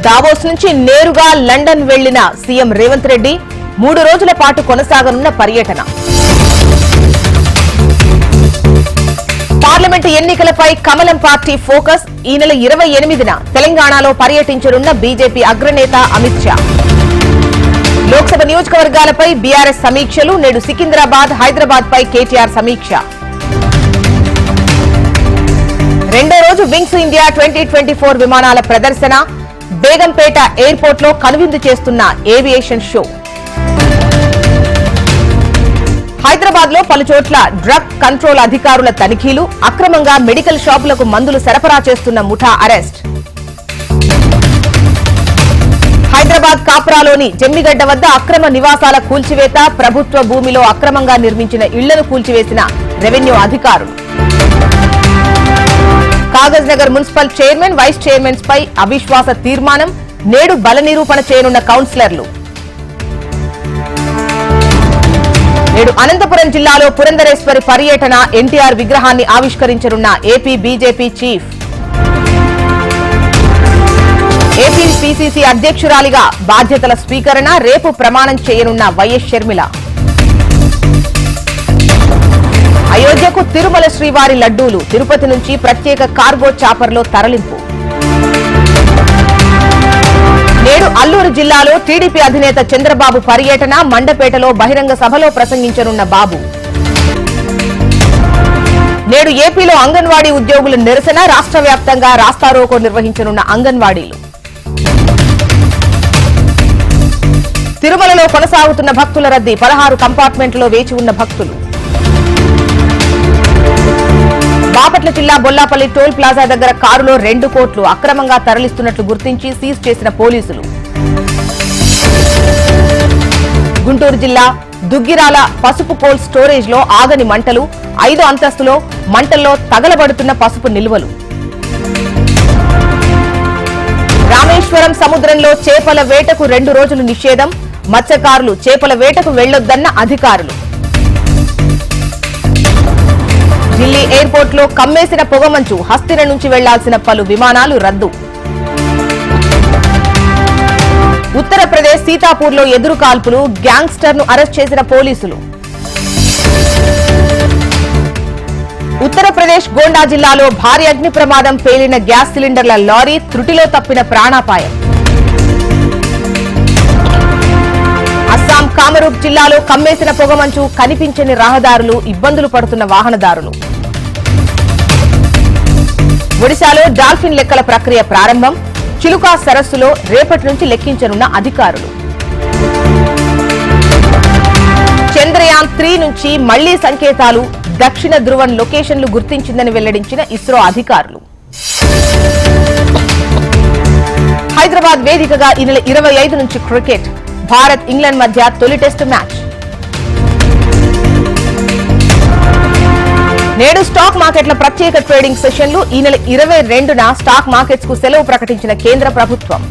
Davos నుంచి నేరుగా London వెళ్లిన సీఎం రేవంత్ రెడ్డి 3 రోజుల పాటు కొనసాగనున్న పర్యటన. పార్లమెంటు ఎన్నికలపై కమలం పార్టీ ఫోకస్. ఈ నెల 28న తెలంగాణలో పర్యటించనున్న బీజేపీ అగ్రనేత అమిత్ షా. లోక్సభ నియోజకవర్గాలపై బీఆర్ఎస్ సమీక్షలు. నేడు సికింద్రాబాద్, హైదరాబాద్ పై కేటీఆర్ సమీక్ష. రెండో రోజు వింగ్స్ ఇండియా 2024 విమానాల ప్రదర్శన. బేగంపేట ఎయిర్పోర్ట్ లో కనువిందు చేస్తున్న ఏవియేషన్ షో. హైదరాబాద్ లో పలుచోట్ల డ్రగ్ కంట్రోల్ అధికారుల తనిఖీలు. అక్రమంగా మెడికల్ షాపులకు మందులు సరఫరా చేస్తున్న ముఠా అరెస్ట్. హైదరాబాద్ కాప్రాలోని జమ్మిగడ్డ వద్ద అక్రమ నివాసాల కూల్చివేత. ప్రభుత్వ భూమిలో అక్రమంగా నిర్మించిన ఇళ్లను కూల్చివేసిన రెవెన్యూ అధికారులు. Kagaznagar municipal chairman, vice chairmans పై అవిశ్వాస తీర్మానం. నేడు బల నిరూపణ చేయనున్న కౌన్సిలర్లు. నేడు అనంతపురం జిల్లాలో పురంధరేశ్వరి పర్యటన. ఎన్టీఆర్ విగ్రహాన్ని ఆవిష్కరించనున్న AP BJP chief. AP PCC అధ్యక్షురాలిగా బాధ్యతల స్వీకరణ. రేపు ప్రమాణం చేయనున్న వైఎస్ షర్మిల. అయోధ్యకు తిరుమల శ్రీవారి లడ్డూలు. తిరుపతి నుంచి ప్రత్యేక కార్గో చాపర్లో తరలింపు. నేడు అల్లూరు జిల్లాలో టీడీపీ అధినేత చంద్రబాబు పర్యటన. మండపేటలో బహిరంగ సభలో ప్రసంగించనున్న బాబు. నేడు ఏపీలో అంగన్వాడీ ఉద్యోగుల నిరసన. రాష్ట్ర వ్యాప్తంగా రాస్తారోకో నిర్వహించనున్న అంగన్వాడీలు. తిరుమలలో కొనసాగుతున్న భక్తుల రద్దీ. 16 కంపార్ట్మెంట్లో వేచి ఉన్న భక్తులు. బాపట్ల జిల్లా బొల్లాపల్లి టోల్ ప్లాజా దగ్గర కారులో 2 కోట్లు అక్రమంగా తరలిస్తున్నట్లు గుర్తించి సీజ్ చేసిన పోలీసులు. గుంటూరు జిల్లా దుగ్గిరాల పసుపు కోల్డ్ స్టోరేజ్ లో ఆగని మంటలు. 5వ అంతస్తులో మంటల్లో తగలబడుతున్న పసుపు నిల్వలు. రామేశ్వరం సముద్రంలో చేపల వేటకు 2 రోజులు నిషేధం. మత్స్యకారులు చేపల వేటకు వెళ్లొద్దన్న అధికారులు. ఢిల్లీ ఎయిర్పోర్ట్ లో కమ్మేసిన పొగమంచు. హస్తిన నుంచి వెళ్లాల్సిన పలు విమానాలు రద్దు. ఉత్తరప్రదేశ్ సీతాపూర్ లో ఎదురు కాల్పులు. గ్యాంగ్స్టర్ ను అరెస్ట్ చేసిన పోలీసులు. ఉత్తరప్రదేశ్ గోండా జిల్లాలో భారీ అగ్ని ప్రమాదం. పేలిన గ్యాస్ సిలిండర్ల లారీ. త్రుటిలో తప్పిన ప్రాణాపాయం. అస్సాం కామరూప్ జిల్లాలో కమ్మేసిన పొగమంచు. కనిపించని రహదారులు. ఇబ్బందులు పడుతున్న వాహనదారులు. ఒడిశాలో డాల్ఫిన్ లెక్కల ప్రక్రియ ప్రారంభం. చిలుకా సరస్సులో రేపటి నుంచి లెక్కించనున్న అధికారులు. చంద్రయాన్ 3 నుంచి మళ్లీ సంకేతాలు. దక్షిణ ధ్రువం లొకేషన్లు గుర్తించిందని వెల్లడించిన ఇస్రో అధికారులు. హైదరాబాద్ వేదికగా ఈ నెల 25 నుంచి క్రికెట్. భారత్, ఇంగ్లాండ్ మధ్య తొలి టెస్టు మ్యాచ్. నేడు స్టాక్ మార్కెట్ల ప్రత్యేక ట్రేడింగ్ సెషన్లు. ఈ నెల 22న స్టాక్ మార్కెట్స్ కు సెలవు ప్రకటించిన కేంద్ర ప్రభుత్వం.